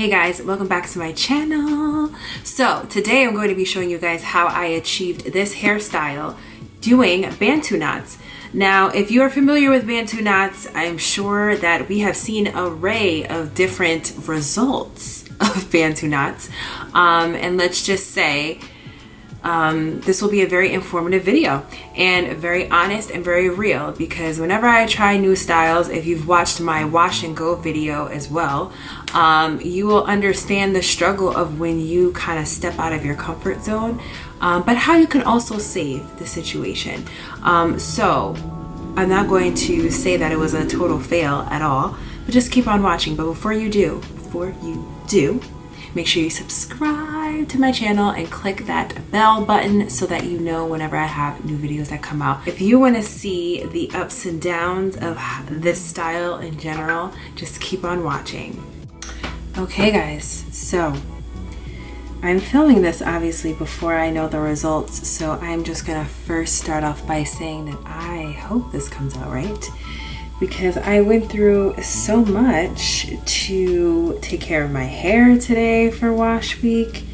Hey guys, welcome back to my channel. So today I'm going to be showing you guys how I achieved this hairstyle doing Bantu knots. Now, if you are familiar with Bantu knots, I'm sure that we have seen an array of different results of Bantu knots. And let's just say this will be a very informative video and very honest and very real, because whenever I try new styles, if you've watched my wash and go video as well, you will understand the struggle of when you kind of step out of your comfort zone, but how you can also save the situation. So I'm not going to say that it was a total fail at all, but just keep on watching. But before you do, make sure you subscribe to my channel and click that bell button so that you know whenever I have new videos that come out. If you want to see the ups and downs of this style in general, just keep on watching. Okay guys, so I'm filming this obviously before I know the results, so I'm just gonna first start off by saying that I hope this comes out right, because I went through so much to take care of my hair today for wash week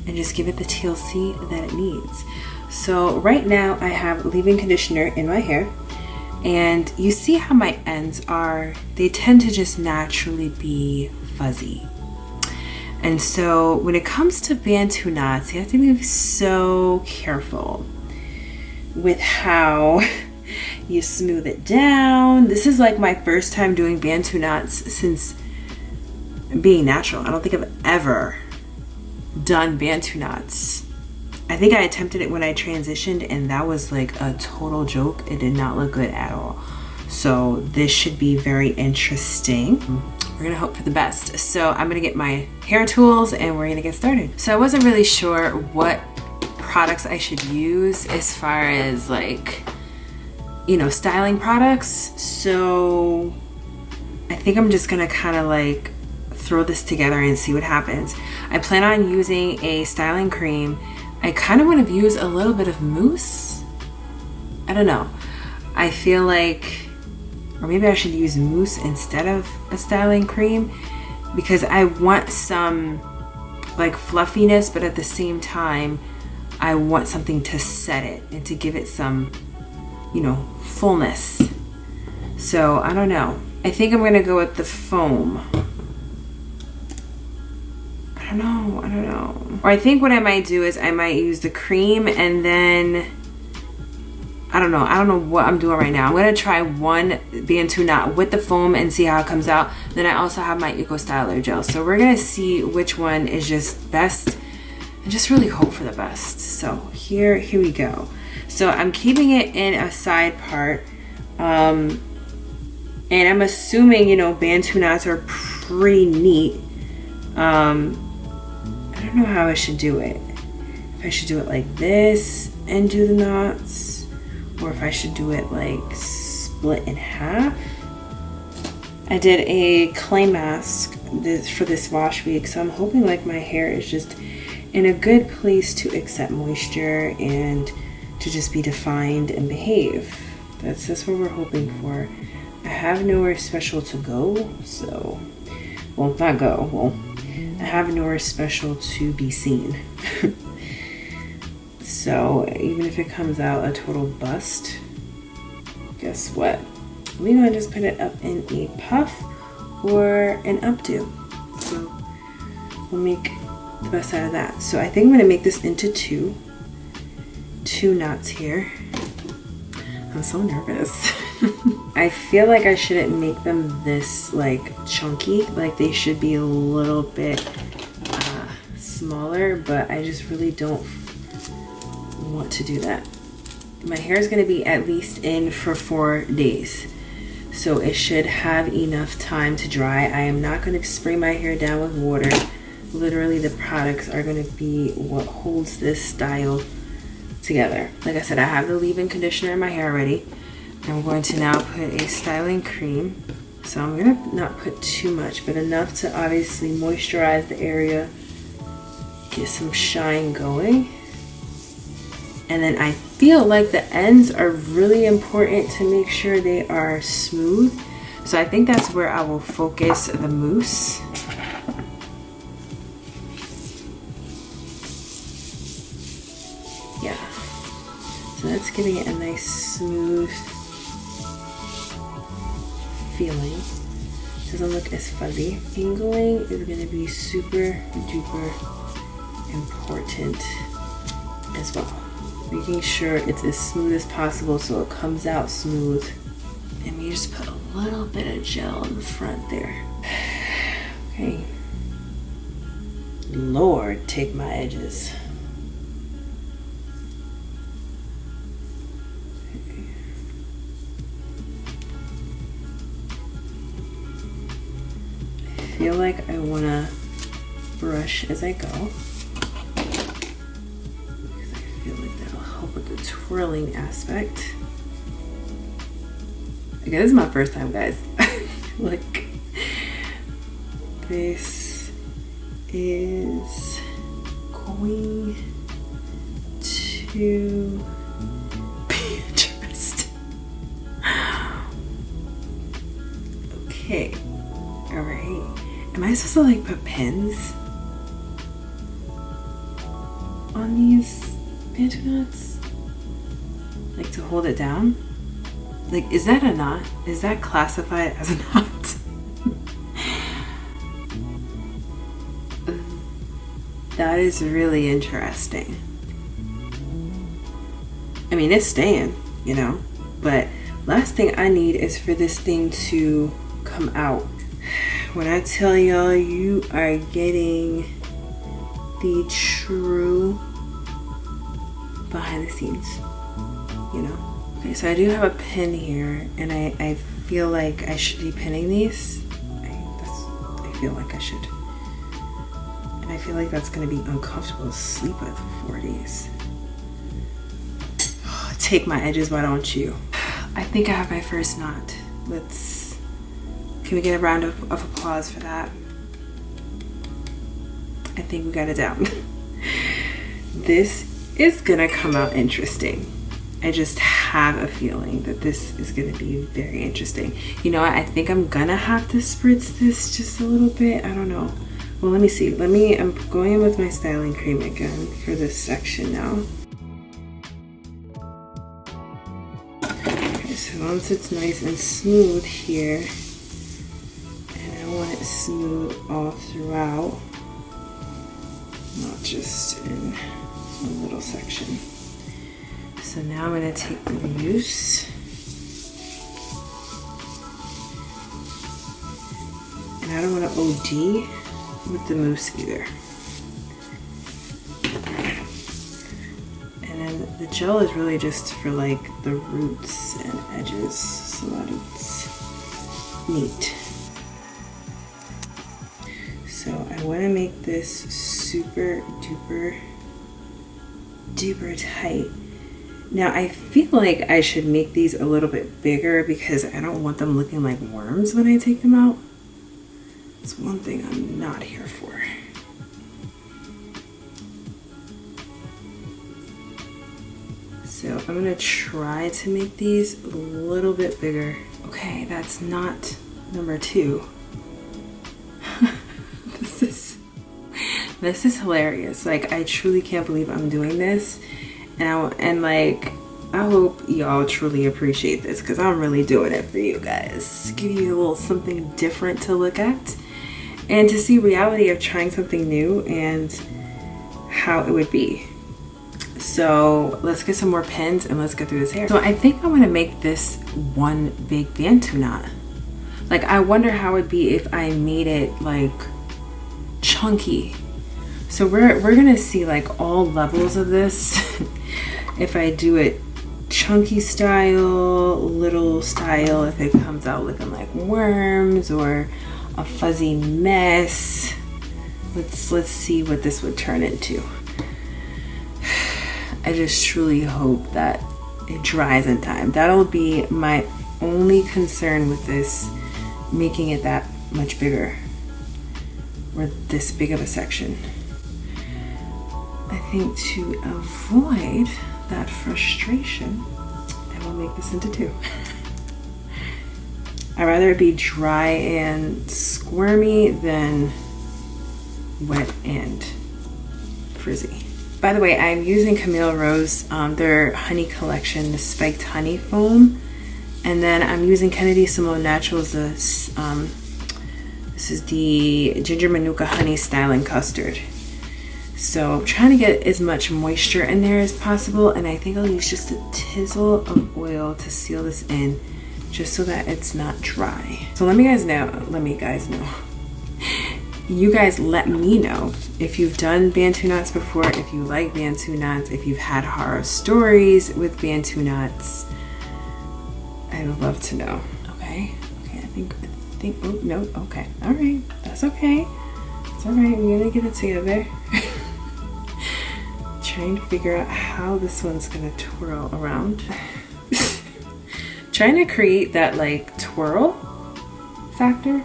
and just give it the TLC that it needs. So right now I have leave-in conditioner in my hair, and you see how my ends are, they tend to just naturally be fuzzy. And so when it comes to Bantu knots, you have to be so careful with how you smooth it down. This is like my first time doing Bantu knots since being natural. I don't think I've ever done Bantu knots. I think I attempted it when I transitioned, and that was like a total joke. It did not look good at all. So this should be very interesting. We're gonna hope for the best. So I'm gonna get my hair tools and we're gonna get started. So I wasn't really sure what products I should use as far as like, you know, styling products. So I think I'm just gonna kind of like throw this together and see what happens. I plan on using a styling cream. I kind of want to use a little bit of mousse. I don't know. I feel like, or maybe I should use mousse instead of a styling cream, because I want some like fluffiness, but at the same time I want something to set it and to give it some, you know, fullness. So I don't know. I think I'm gonna go with the foam. I don't know. Or I think what I might do is I might use the cream and then I don't know what I'm doing right now. I'm gonna try one Bantu knot with the foam and see how it comes out. Then I also have my Eco Styler gel. So we're gonna see which one is just best and just really hope for the best. So here we go. So I'm keeping it in a side part. And I'm assuming, you know, Bantu knots are pretty neat. I don't know how I should do it. If I should do it like this and do the knots, or if I should do it like split in half. I did a clay mask for this wash week, so I'm hoping like my hair is just in a good place to accept moisture and to just be defined and behave. That's what we're hoping for. I have nowhere special to go, so, well, not go, well, I have nowhere special to be seen. So even if it comes out a total bust, guess what? We're gonna just put it up in a puff or an updo. So we'll make the best out of that. So I think I'm gonna make this into two knots here. I'm so nervous. I feel like I shouldn't make them this like chunky, like they should be a little bit smaller, but I just really don't want to do that. My hair is going to be at least in for 4 days, so it should have enough time to dry. I am not going to spray my hair down with water. Literally the products are going to be what holds this style together. Like I said, I have the leave-in conditioner in my hair already. I'm going to now put a styling cream. So I'm going to not put too much, but enough to obviously moisturize the area, get some shine going. And then I feel like the ends are really important to make sure they are smooth. So I think that's where I will focus the mousse. Yeah. So that's giving it a nice smooth feeling. Doesn't look as fuzzy. Angling is going to be super duper important as well. Making sure it's as smooth as possible so it comes out smooth. And we just put a little bit of gel in the front there. Okay. Lord, take my edges. I feel like I want to brush as I go, because I feel like that'll help with the twirling aspect. Okay, this is my first time, guys. Like, this is going to be interesting. Okay, all right. Am I supposed to like put pins on these Bantu knots? Like to hold it down? Like, is that a knot? Is that classified as a knot? That is really interesting. I mean, it's staying, you know, but last thing I need is for this thing to come out. When I tell y'all, you are getting the true behind the scenes, you know. Okay, so I do have a pin here, and I feel like I should be pinning these. I feel like I should. And I feel like that's gonna be uncomfortable to sleep with for these. Take my edges, why don't you? I think I have my first knot. Can we get a round of applause for that? I think we got it down. This is gonna come out interesting. I just have a feeling that this is gonna be very interesting. You know what, I think I'm gonna have to spritz this just a little bit. I don't know. Well, let me see. I'm going in with my styling cream again for this section now. Okay, so once it's nice and smooth here, and I want it smooth all throughout, not just in one little section. So now I'm going to take the mousse, and I don't want to OD with the mousse either. And then the gel is really just for like the roots and edges so that it's neat. So I want to make this super duper tight. Now I feel like I should make these a little bit bigger because I don't want them looking like worms when I take them out. It's one thing I'm not here for. So I'm gonna try to make these a little bit bigger. Okay, that's not number 2. This is hilarious. Like, I truly can't believe I'm doing this. And like, I hope y'all truly appreciate this because I'm really doing it for you guys. Give you a little something different to look at and to see reality of trying something new and how it would be. So let's get some more pins and let's get through this hair. So I think I want to make this one big Bantu knot. Like, I wonder how it would be if I made it like chunky. So we're gonna see like all levels of this. If I do it chunky style, little style, if it comes out looking like worms or a fuzzy mess. Let's see what this would turn into. I just truly hope that it dries in time. That'll be my only concern with this, making it that much bigger or this big of a section. I think to avoid that frustration, I will make this into 2. I'd rather it be dry and squirmy than wet and frizzy. By the way, I'm using Camille Rose, their honey collection, the spiked honey foam. And then I'm using Kennedy Simone Naturals, this is the Ginger Manuka Honey Styling Custard. So I'm trying to get as much moisture in there as possible, and I think I'll use just a tizzle of oil to seal this in, just so that it's not dry. So let me guys know. You guys let me know if you've done Bantu knots before, if you like Bantu knots, if you've had horror stories with Bantu knots. I would love to know. Okay, I think, oh, no, okay. All right, that's okay. It's all right, we're gonna get it together. Trying to figure out how this one's gonna twirl around. Trying to create that like twirl factor.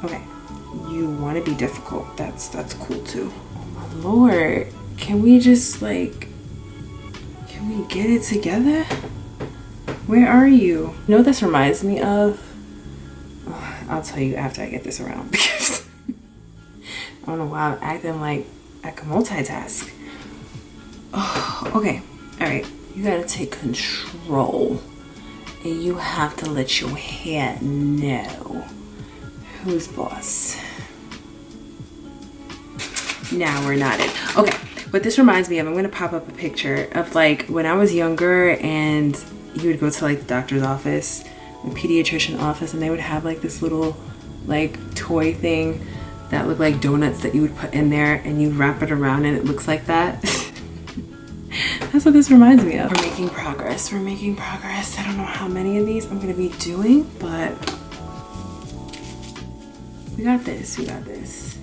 Okay, you want to be difficult. That's cool too. Oh my Lord, can we just like, can we get it together? Where are you? You know what this reminds me of? Oh, I'll tell you after I get this around, because I don't know why I'm acting like I can multitask. Oh, okay, all right. You gotta take control, and you have to let your hair know who's boss. Now we're not in. Okay, what this reminds me of, I'm gonna pop up a picture of like when I was younger and you would go to like the doctor's office, the pediatrician office, and they would have like this little like toy thing that looked like donuts that you would put in there, and you wrap it around and it looks like that. That's what this reminds me of. We're making progress. We're making progress. I don't know how many of these I'm gonna be doing, but we got this. We got this.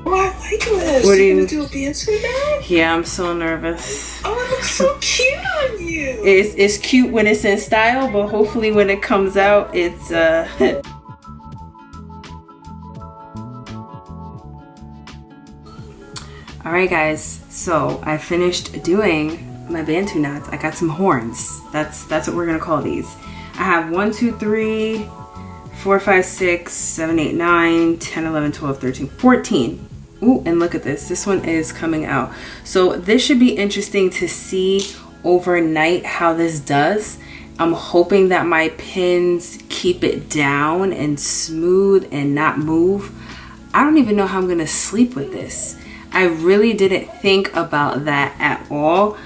Oh, I like this. What are you gonna do a Bantu now? Yeah, I'm so nervous. Oh, it looks so cute on you. It's cute when it's in style, but hopefully when it comes out, it's All right, guys. So I finished doing my Bantu knots. I got some horns. That's what we're gonna call these. I have 1, 2, 3, 4, 5, 6, 7, 8, 9, 10, 11, 12, 13, 14. Ooh, and look at this. This one is coming out. So this should be interesting to see overnight how this does. I'm hoping that my pins keep it down and smooth and not move. I don't even know how I'm gonna sleep with this. I really didn't think about that at all.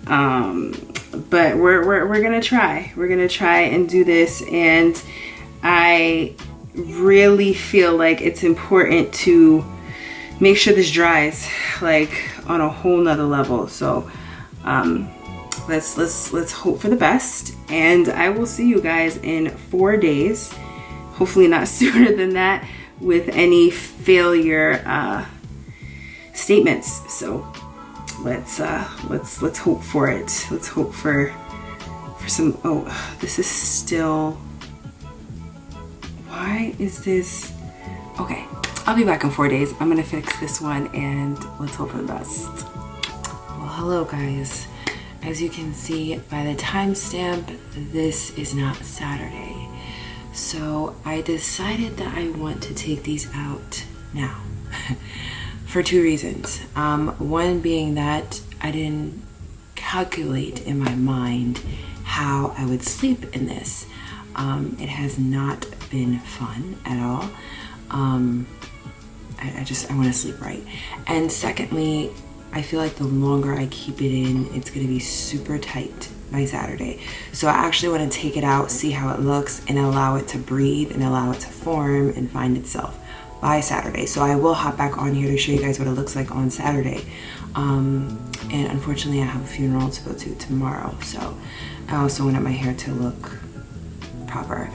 But we're gonna try. We're gonna try and do this, and I really feel like it's important to make sure this dries like on a whole nother level. So let's hope for the best, and I will see you guys in 4 days, hopefully not sooner than that, with any failure statements. So let's hope for it. Let's hope for some. Oh, this is still, why is this? Okay, I'll be back in 4 days. I'm gonna fix this one, and let's hope for the best. Well, hello guys. As you can see by the timestamp, this is not Saturday. So I decided that I want to take these out now for 2 reasons. One being that I didn't calculate in my mind how I would sleep in this. It has not been fun at all. I want to sleep right. And secondly, I feel like the longer I keep it in, it's going to be super tight by Saturday. So I actually want to take it out, see how it looks, and allow it to breathe and allow it to form and find itself by Saturday. So I will hop back on here to show you guys what it looks like on Saturday. And unfortunately I have a funeral to go to tomorrow, so I also wanted my hair to look proper.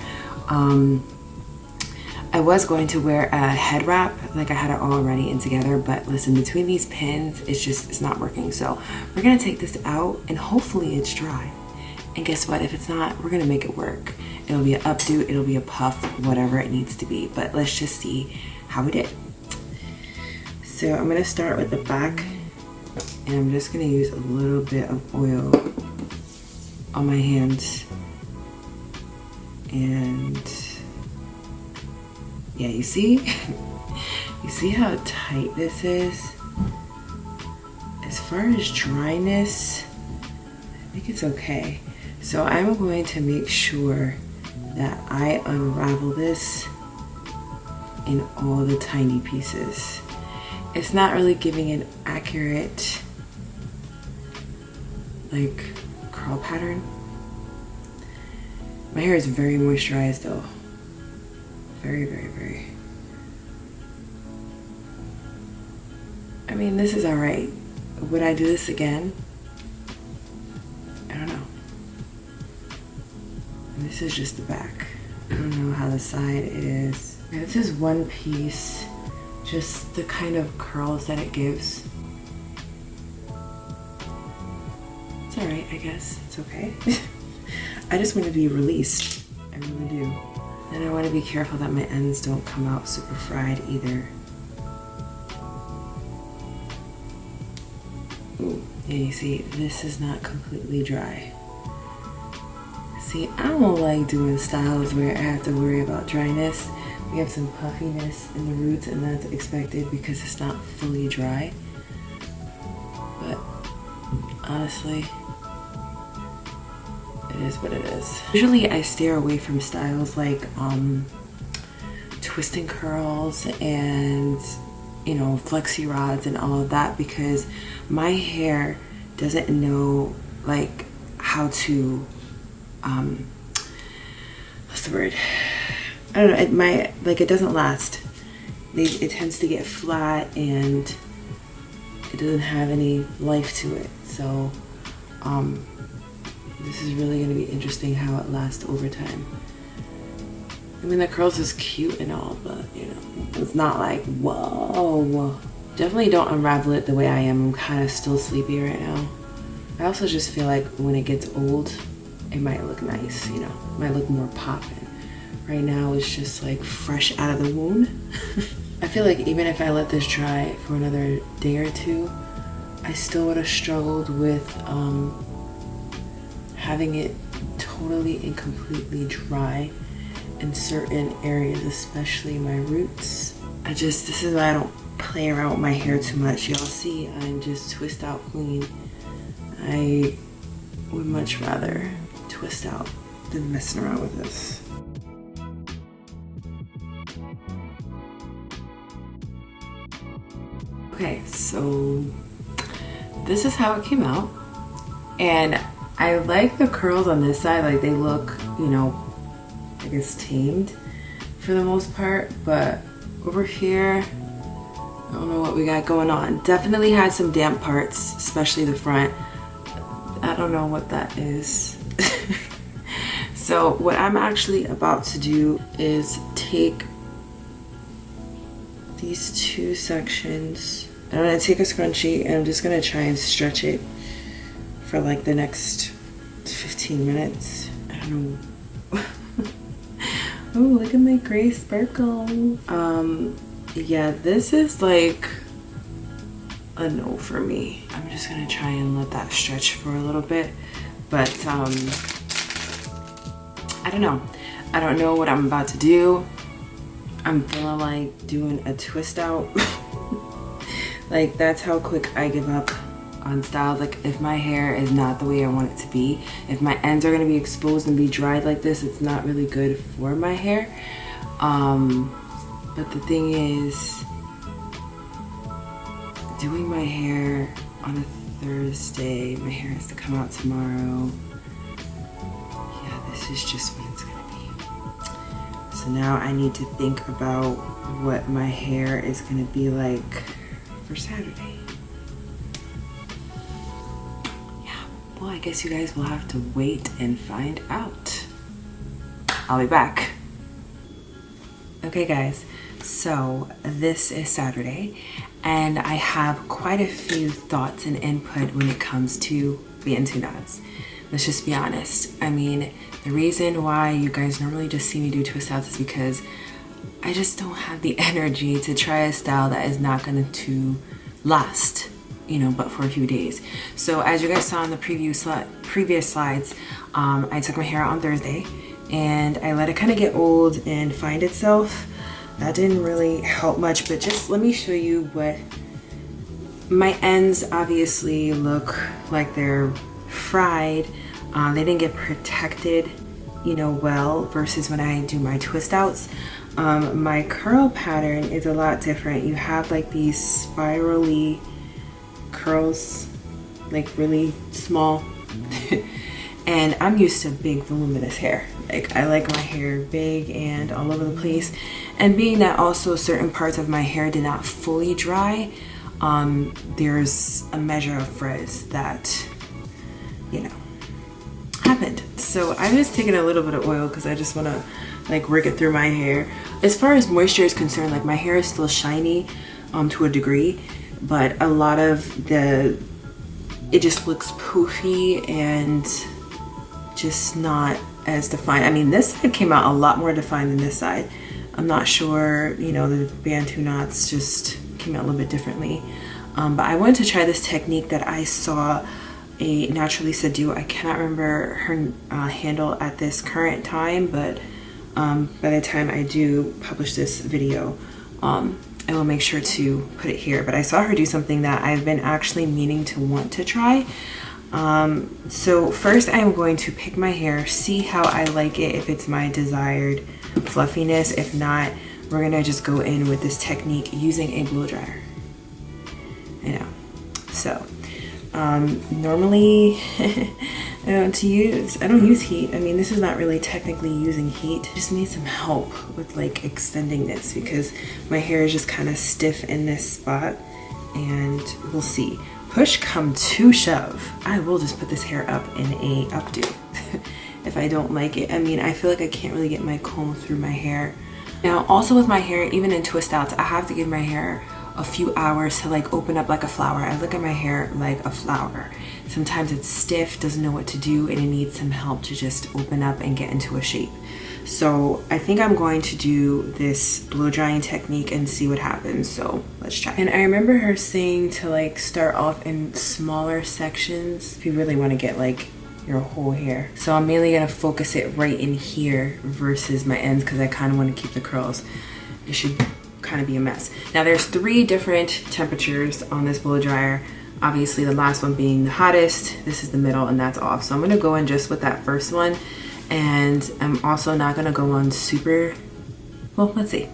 I was going to wear a head wrap, like I had it all ready and together, but listen, between these pins, it's not working. So we're gonna take this out, and hopefully it's dry. And guess what? If it's not, we're gonna make it work. It'll be an updo, it'll be a puff, whatever it needs to be. But let's just see how we did. So I'm gonna start with the back, and I'm just gonna use a little bit of oil on my hands. And yeah, you see? You see how tight this is? As far as dryness, I think it's okay. So I'm going to make sure that I unravel this in all the tiny pieces. It's not really giving an accurate like curl pattern. My hair is very moisturized though. Very, very, very. I mean, this is all right. Would I do this again? I don't know. And this is just the back. I don't know how the side is. This is one piece, just the kind of curls that it gives. It's all right, I guess. It's okay. I just want to be released. I really do. And I want to be careful that my ends don't come out super fried either. Ooh, yeah, you see, this is not completely dry. See, I don't like doing styles where I have to worry about dryness. We have some puffiness in the roots, and that's expected because it's not fully dry. But honestly, it is what it is. Usually I steer away from styles like twisting curls and, you know, flexi rods and all of that, because my hair doesn't know like how to what's the word? I don't know, it doesn't last. It tends to get flat and it doesn't have any life to it. So this is really going to be interesting how it lasts over time. I mean, the curls is cute and all, but you know, it's not like, whoa. Definitely don't unravel it the way I am. I'm kind of still sleepy right now. I also just feel like when it gets old, it might look nice, you know, it might look more poppin'. Right now, it's just like fresh out of the womb. I feel like even if I let this dry for another day or two, I still would have struggled with having it totally and completely dry in certain areas, especially my roots. This is why I don't play around with my hair too much. Y'all see, I'm just twist out queen. I would much rather twist out than messing around with this. Okay, so this is how it came out. And I like the curls on this side, like they look, you know, I guess tamed for the most part, but over here, I don't know what we got going on. Definitely had some damp parts, especially the front. I don't know what that is. So what I'm actually about to do is take these two sections. I'm gonna take a scrunchie and I'm just gonna try and stretch it for like the next 15 minutes. I don't know. Oh, look at my gray sparkle. Yeah, this is like a no for me. I'm just gonna try and let that stretch for a little bit, but I don't know. I don't know what I'm about to do. I'm feeling like doing a twist out. Like that's how quick I give up on styles. Like if my hair is not the way I want it to be, if my ends are gonna be exposed and be dried like this, it's not really good for my hair. But the thing is, doing my hair on a Thursday, my hair has to come out tomorrow. Yeah, this is just what it's gonna be. So now I need to think about what my hair is gonna be like for Saturday. Yeah, well, I guess you guys will have to wait and find out. I'll be back. Okay guys, so this is Saturday and I have quite a few thoughts and input when it comes to Bantu knots. Let's just be honest. I mean, the reason why you guys normally just see me do twist outs is because I just don't have the energy to try a style that is not going to last, you know, but for a few days. So as you guys saw in the previous slides, I took my hair out on Thursday and I let it kind of get old and find itself. That didn't really help much, but just let me show you what my ends obviously look like. They're fried. They didn't get protected, you know, well, versus when I do my twist outs. My curl pattern is a lot different. You have like these spirally curls, like really small. And I'm used to big voluminous hair. Like I like my hair big and all over the place. And being that also certain parts of my hair did not fully dry, there's a measure of frizz that, you know, happened. So I'm just taking a little bit of oil because I just want to like work it through my hair. As far as moisture is concerned, like my hair is still shiny to a degree, but a lot of it just looks poofy and just not as defined. I mean, this side came out a lot more defined than this side. I'm not sure, you know, the Bantu knots just came out a little bit differently. But I wanted to try this technique that I saw a Naturalista do. I cannot remember her handle at this current time, but by the time I do publish this video, I will make sure to put it here. But I saw her do something that I've been actually meaning to want to try. So first I'm going to pick my hair, see how I like it, if it's my desired fluffiness. If not, we're gonna just go in with this technique using a blow dryer. I know. So normally I don't use heat. I mean, this is not really technically using heat. I just need some help with like extending this because my hair is just kind of stiff in this spot, and we'll see. Push come to shove, I will just put this hair up in a updo if I don't like it. I mean, I feel like I can't really get my comb through my hair. Now, also with my hair, even in twist outs, I have to give my hair a few hours to like open up like a flower. I look at my hair like a flower. Sometimes it's stiff, doesn't know what to do, and it needs some help to just open up and get into a shape. So I think I'm going to do this blow drying technique and see what happens. So let's try. And I remember her saying to like start off in smaller sections if you really want to get like your whole hair. So I'm mainly gonna focus it right in here versus my ends because I kind of want to keep the curls. It should kind of be a mess. Now there's 3 different temperatures on this blow dryer. Obviously the last one being the hottest, this is the middle, and that's off. So I'm gonna go in just with that first one. And I'm also not gonna go on super, well, let's see.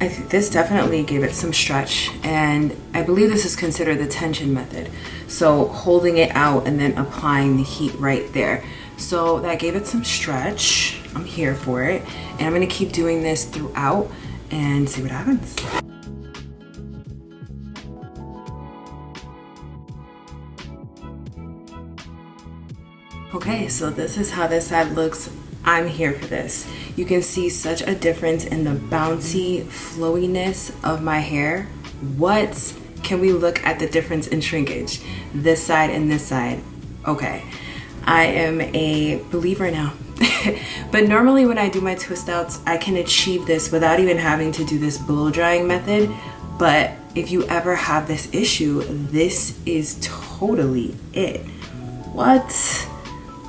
I think this definitely gave it some stretch, and I believe this is considered the tension method. So holding it out and then applying the heat right there. So that gave it some stretch. I'm here for it. And I'm gonna keep doing this throughout and see what happens. Okay, so this is how this side looks. I'm here for this. You can see such a difference in the bouncy flowiness of my hair. What? Can we look at the difference in shrinkage? This side and this side. Okay, I am a believer now. But normally when I do my twist outs, I can achieve this without even having to do this blow drying method. But if you ever have this issue, this is totally it. What?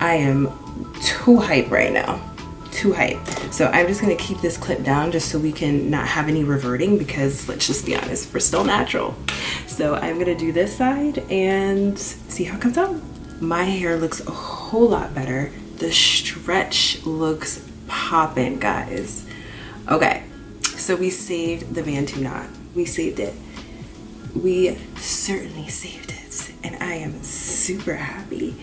I am too hype right now. Too hype. So I'm just gonna keep this clip down just so we can not have any reverting, because let's just be honest, we're still natural. So I'm gonna do this side and see how it comes out. My hair looks a whole lot better. The stretch looks poppin', guys. Okay, so we saved the Bantu knot. We saved it. We certainly saved it, and I am super happy.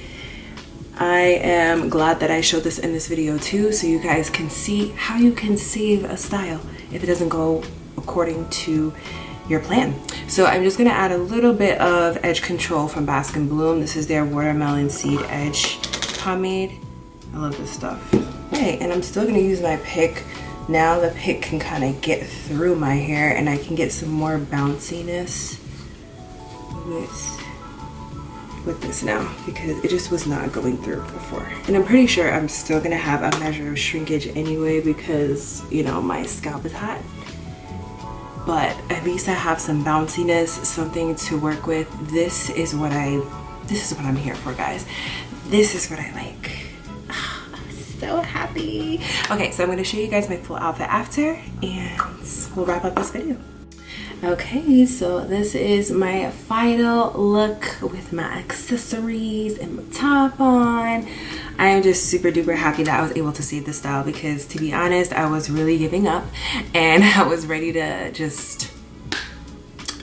I am glad that I showed this in this video too, so you guys can see how you can save a style if it doesn't go according to your plan. So I'm just gonna add a little bit of edge control from Bask and Bloom. This is their watermelon seed edge pomade. I love this stuff. Okay, and I'm still gonna use my pick. Now the pick can kind of get through my hair and I can get some more bounciness with with this now because it just was not going through before. And I'm pretty sure I'm still gonna have a measure of shrinkage anyway because, you know, my scalp is hot. But at least I have some bounciness, something to work with. This is what I'm here for, guys. This is what I like. I'm so happy. Okay, so I'm gonna show you guys my full outfit after and we'll wrap up this video. Okay, so this is my final look with my accessories and my top on. I am just super duper happy that I was able to save this style because, to be honest, I was really giving up and I was ready to just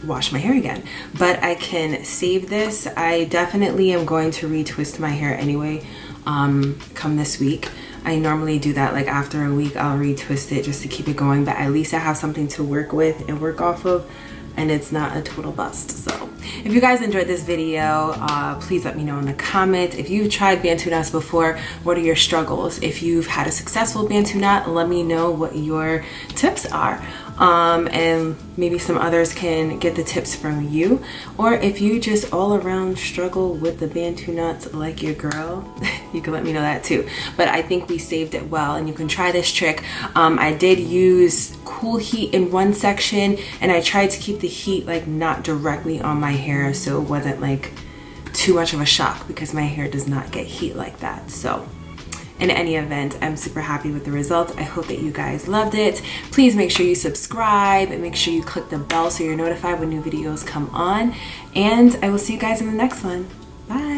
wash my hair again. But I can save this. I definitely am going to retwist my hair anyway come this week. I normally do that, like after a week I'll retwist it just to keep it going, but at least I have something to work with and work off of, and it's not a total bust. So if you guys enjoyed this video, please let me know in the comments. If you've tried Bantu knots before, what are your struggles? If you've had a successful Bantu knot, let me know what your tips are. And maybe some others can get the tips from you. Or if you just all around struggle with the Bantu knots like your girl, you can let me know that too. But I think we saved it well and you can try this trick. I did use cool heat in one section and I tried to keep the heat like not directly on my hair so it wasn't like too much of a shock because my hair does not get heat like that. So in any event, I'm super happy with the results. I hope that you guys loved it. Please make sure you subscribe and make sure you click the bell so you're notified when new videos come on. And I will see you guys in the next one. Bye.